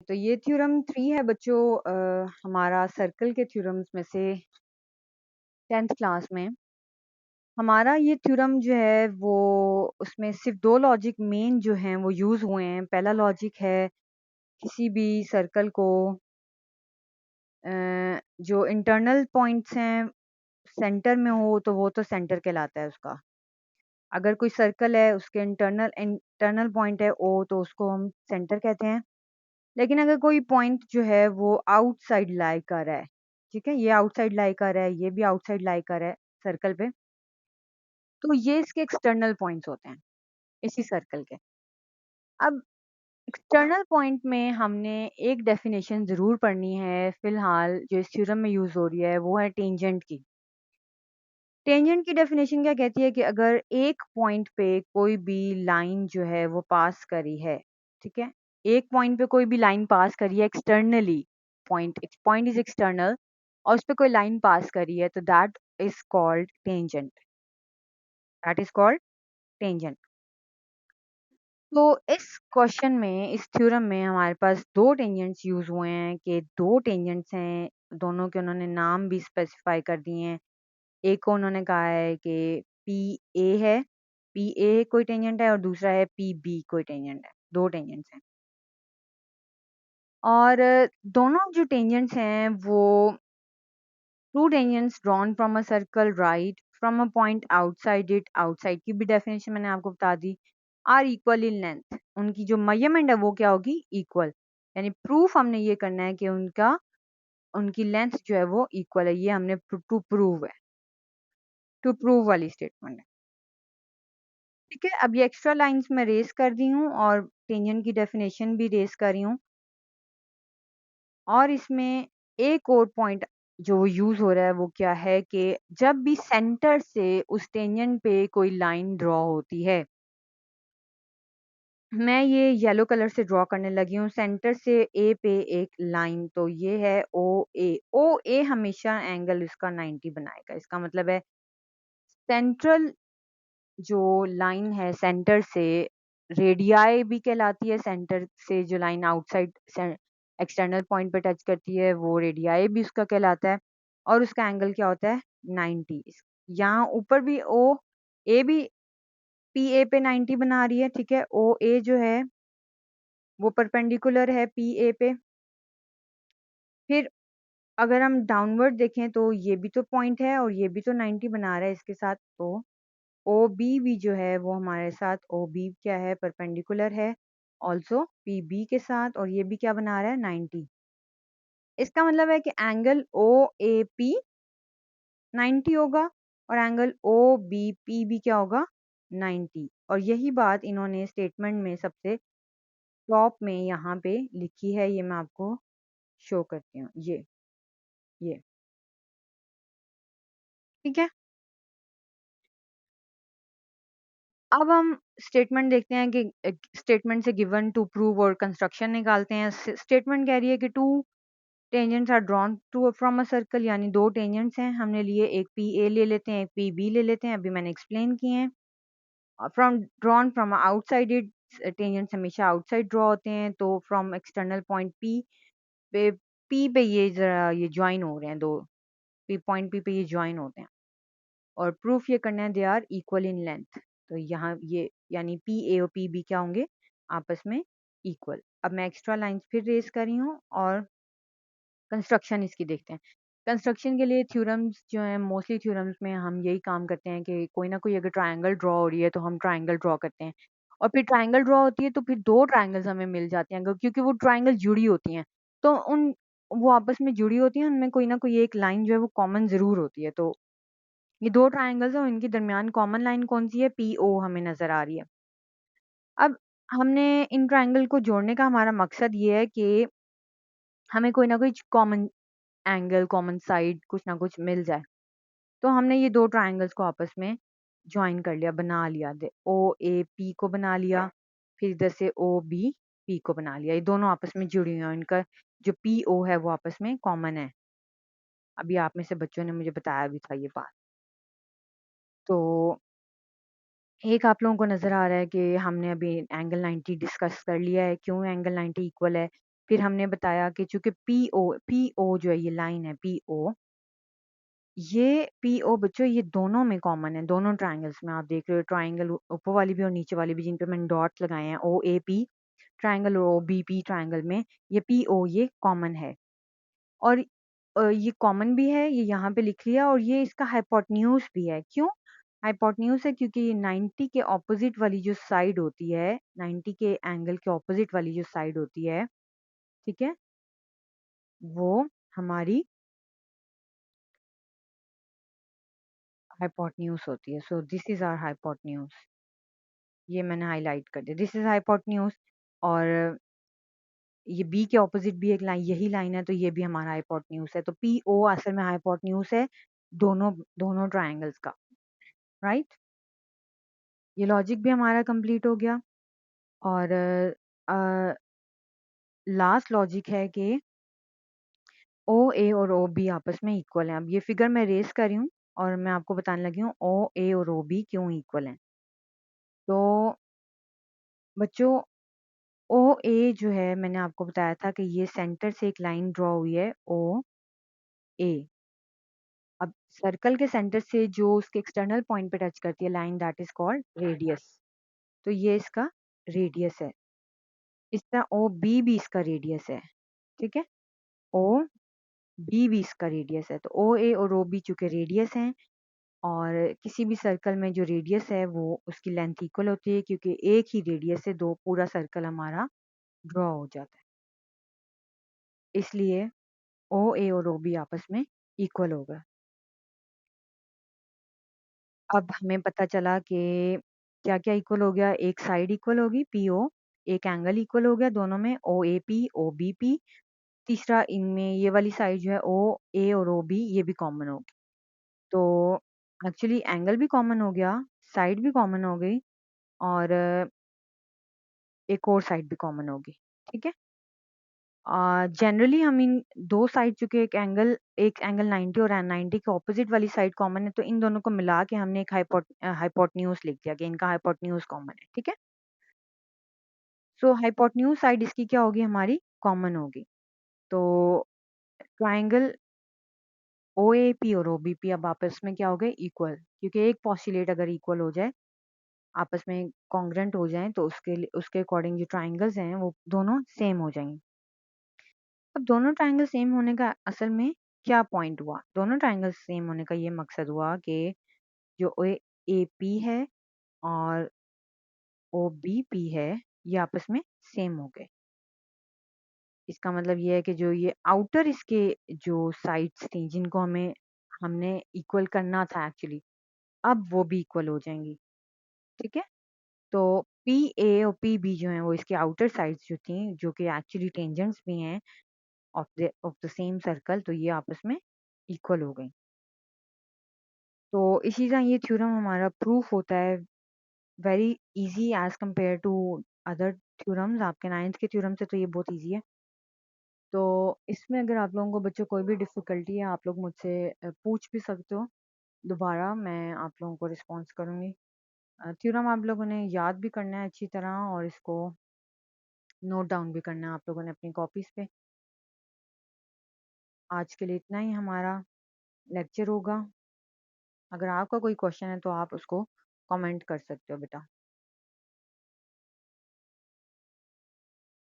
तो ये थ्योरम 3 है बच्चों, हमारा सर्कल के थ्योरम्स में से 10th क्लास में। हमारा ये थ्योरम जो है वो उसमें सिर्फ 2 लॉजिक मेन जो हैं वो यूज़ हुए हैं। पहला लॉजिक है किसी भी सर्कल को जो इंटरनल पॉइंट्स हैं सेंटर में हो तो वो तो सेंटर कहलाता है उसका। अगर कोई सर्कल है उसके इंटरनल इंटरनल पॉइंट है ओ तो उसको हम सेंटर कहते हैं। लेकिन अगर कोई पॉइंट जो है वो आउटसाइड लाई कर रहा है, ठीक है, ये आउटसाइड लाई कर रहा है, ये भी आउटसाइड लाई कर रहा है सर्कल पे, तो ये इसके एक्सटर्नल पॉइंट्स होते हैं इसी सर्कल के। अब एक्सटर्नल पॉइंट में हमने एक डेफिनेशन ज़रूर पढ़नी है फिलहाल जो इस थ्योरम में यूज़ हो रही है वो है टेंजेंट की। टेंजेंट की डेफिनेशन क्या कहती है कि अगर एक पॉइंट पे कोई भी लाइन जो है वो पास करी है, ठीक है, एक पॉइंट पे कोई भी लाइन पास करी है externally, point point is external और उस पे कोई लाइन पास करी है तो that is called tangent, that is called tangent. तो इस क्वेश्चन में इस थ्योरम में हमारे पास दो टेंजेंट्स यूज हुए हैं कि दो टेंजेंट्स हैं, दोनों के उन्होंने नाम भी स्पेसिफाई कर दिए हैं। एक को उन्होंने कहा है कि पी ए है, पी ए कोई टेंजेंट है और दूसरा है पी बी कोई टेंजेंट है, दो टेंजेंट्स हैं। और दोनों जो टेंजेंट्स हैं वो to tangents drawn from a circle right from a point outside it, outside की भी डेफिनेशन मैंने आपको बता दी, आर इक्वल इन लेंथ, उनकी जो मेजरमेंट है वो क्या होगी, इक्वल। यानी प्रूफ हमने ये करना है कि उनका उनकी लेंथ जो है वो इक्वल है, ये हमने टू प्रूव है, टू प्रूव वाली स्टेटमेंट है। ठीक है, अब ये एक्स्ट्रा लाइंस मैं रेस कर दी हूँ और टेंजेंट की डेफिनेशन भी रेस कर रही हूँ। और इसमें एक और पॉइंट जो यूज़ हो रहा है वो क्या है कि जब भी सेंटर से उस टेंजेंट पे कोई लाइन ड्रॉ होती है, मैं ये येलो कलर से ड्रॉ करने लगी हूँ सेंटर से ए पे एक लाइन, तो ये है ओ ए। ओ ए हमेशा एंगल इसका 90 बनाएगा, इसका मतलब है सेंट्रल जो लाइन है सेंटर से, रेडियाई भी कहलाती है, सेंटर से जो लाइन आउटसाइड एक्सटर्नल पॉइंट पे टच करती है वो रेडियाई भी उसका कहलाता है, और उसका एंगल क्या होता है 90। यहाँ ऊपर भी ओ ए भी पी ए पे 90 बना रही है, ठीक है, ओ ए जो है वो परपेंडिकुलर है पी ए पे। फिर अगर हम डाउनवर्ड देखें तो ये भी तो पॉइंट है और ये भी तो 90 बना रहा है इसके साथ, तो ओ बी भी जो है वो हमारे साथ ओ बी क्या है परपेंडिकुलर है ऑल्सो पी बी के साथ, और ये भी क्या बना रहा है 90। इसका मतलब है कि एंगल ओ ए पी 90 होगा और एंगल ओ बी पी भी क्या होगा 90। और यही बात इन्होंने स्टेटमेंट में सबसे टॉप में यहाँ पे लिखी है, ये मैं आपको शो करती हूँ, ये ठीक है। अब हम स्टेटमेंट देखते हैं कि स्टेटमेंट से गिवन टू प्रूव और कंस्ट्रक्शन निकालते हैं। स्टेटमेंट कह रही है कि two tangents are drawn to from a circle, यानी दो टेंजेंट्स हैं हमने लिए, एक पी ए ले लेते हैं एक पी बी ले लेते हैं, अभी मैंने एक्सप्लेन किए हैं। From drawn from outside it, tangents हमेशा आउटसाइड ड्रॉ होते हैं, तो फ्रॉम एक्सटर्नल पॉइंट पी पे ये जरा ये ज्वाइन हो रहे हैं दो, पॉइंट पी पे ये ज्वाइन होते हैं, और प्रूफ ये करना है they are equal in length. तो यहाँ ये यानी पी ए और पी बी क्या होंगे आपस में इक्वल। अब मैं एक्स्ट्रा लाइंस फिर रेस कर रही हूँ और कंस्ट्रक्शन इसकी देखते हैं। कंस्ट्रक्शन के लिए थ्योरम्स जो हैं मोस्टली थ्योरम्स में हम यही काम करते हैं कि कोई ना कोई अगर ट्रायंगल ड्रॉ हो रही है तो हम ट्रायंगल ड्रॉ करते हैं, और फिर ट्रायंगल ड्रॉ होती है तो फिर दो ट्रायंगल्स हमें मिल जाते हैं क्योंकि वो ट्रायंगल जुड़ी होती हैं, तो उन वो आपस में जुड़ी होती हैं, उनमें कोई ना कोई एक लाइन जो है वो कॉमन ज़रूर होती है। तो ये दो ट्रायंगल्स हैं और इनके दरमियान कॉमन लाइन कौन सी है, पी ओ हमें नज़र आ रही है। अब हमने इन ट्रायंगल को जोड़ने का हमारा मकसद ये है कि हमें कोई ना कोई कॉमन एंगल कॉमन साइड कुछ ना कुछ मिल जाए। तो हमने ये दो ट्रायंगल्स को आपस में जॉइन कर लिया, बना लिया, ओ ए पी को बना लिया, फिर इधर से ओ बी पी को बना लिया, ये दोनों आपस में जुड़ी हुई हैं, इनका जो पी ओ है वो आपस में कॉमन है। अभी आप में से बच्चों ने मुझे बताया भी था ये बात। तो एक आप लोगों को नज़र आ रहा है कि हमने अभी एंगल 90 डिस्कस कर लिया है, क्यों एंगल 90 इक्वल है। फिर हमने बताया कि चूँकि पीओ जो है ये लाइन है पीओ बच्चों ये दोनों में कॉमन है, दोनों ट्रायंगल्स में आप देख रहे हो ट्रायंगल ऊपर वाली भी और नीचे वाली भी जिन पे मैंने डॉट्स लगाए हैं ओएपी ट्रायंगल और ओबीपी ट्रायंगल में ये पीओ ये कॉमन है। और ये कॉमन भी है, ये यहाँ पे लिख लिया और ये इसका हाइपोटेन्यूज भी है। क्यों? हाइपोटेन्यूज है क्योंकि ये 90 के ऑपोज़िट वाली जो साइड होती है, 90 के एंगल के ऑपोज़िट वाली जो साइड होती है, ठीक है? वो हमारी हाइपोटेन्यूज होती है। So this is our hypotenuse. ये मैंने हाइलाइट कर दिया। दिस इज़ हाइपोटेन्यूज और ये बी के ऑपोज़िट भी एक लाइन यही लाइन है तो ये भी हमारा हाइपोटेन्यूज है। तो पीओ असल में हाइपोटेन्यूज है दोनों दोनों ट्रायंगल्स का, राइट? ये लॉजिक भी हमारा कंप्लीट हो गया और लास्ट लॉजिक है कि ओ ए और ओ बी आपस में इक्वल हैं। अब ये फिगर मैं रेस कर रही हूँ और मैं आपको बताने लगी हूँ ओ ए और ओ बी क्यों इक्वल हैं। तो बच्चों ओ ए जो है मैंने आपको बताया था कि ये सेंटर से एक लाइन ड्रॉ हुई है ओ ए। अब सर्कल के सेंटर से जो उसके एक्सटर्नल पॉइंट पे टच करती है line that is called radius. तो ये इसका रेडियस है। इस तरह ओ बी भी इसका रेडियस है, ठीक है? ओ बी भी इसका रेडियस है। तो ओ ए और ओ बी चूंकि रेडियस हैं और किसी भी सर्कल में जो रेडियस है वो उसकी लेंथ इक्वल होती है क्योंकि एक ही रेडियस से दो पूरा सर्कल हमारा ड्रॉ हो जाता है। इसलिए ओ ए और ओ बी आपस में इक्वल होगा। अब हमें पता चला कि क्या-क्या इक्वल हो गया, एक साइड इक्वल होगी पीओ, एक एंगल इक्वल हो गया दोनों में ओएपी, ओबीपी, तीसरा इनमें ये वाली साइड जो है ओए और ओबी ये भी कॉमन होगी। तो एक्चुअली एंगल भी कॉमन हो गया, साइड भी कॉमन हो गई और एक और साइड भी कॉमन होगी, ठीक है? जनरली हम इन 2 साइड चूँकि एक एंगल 90 और 90 के ऑपोज़िट वाली साइड कॉमन है, तो इन दोनों को मिला के हमने एक हाइपोटेन्यूज़ लिख दिया कि इनका हाइपोटेन्यूज़ कॉमन है, ठीक है? सो हाइपोटेन्यूज़ साइड इसकी क्या होगी हमारी कॉमन होगी। तो ट्रायंगल ओएपी और ओबीपी अब आपस में क्या हो गए इक्वल क्योंकि एक पोस्टुलेट अगर इक्वल हो जाए, आपस में कॉन्ग्रुएंट हो जाएँ तो उसके अकॉर्डिंग जो ट्रायंगल्स हैं वो दोनों सेम हो जाएँगे। अब दोनों ट्रायंगल सेम होने का असल में क्या पॉइंट हुआ? दोनों ट्रायंगल सेम होने का ये मकसद हुआ कि जो एपी है और ओबीपी है, ये आपस में सेम हो गए। इसका मतलब ये है कि जो ये आउटर इसके जो साइड्स थी जिनको हमने इक्वल करना था एक्चुअली, अब वो भी इक्वल हो जाएँगी, ठीक है? तो पीए और पीबी जो हैं वो इसके आउटर साइड्स जो थी, जो कि एक्चुअली टेंजेंट्स भी हैं ऑफ द सेम सर्कल तो ये आपस में इक्वल हो गई। तो इसी तरह ये थ्योरम हमारा प्रूफ होता है very easy as compare to other theorems आपके 9th के थ्योरम से तो ये बहुत इजी है। तो इसमें अगर आप लोगों को बच्चों कोई भी डिफ़िकल्टी है आप लोग मुझसे पूछ भी सकते हो। दोबारा मैं आप लोगों को रिस्पॉन्स करूँगी। थ्योरम आप लोगों ने याद भी करना है अच्छी तरह और इसको नोट डाउन भी करना है आप लोगों ने अपनी कॉपीज़ पे। आज के लिए इतना ही हमारा लेक्चर होगा। अगर आपका कोई क्वेश्चन है तो आप उसको कमेंट कर सकते हो बेटा।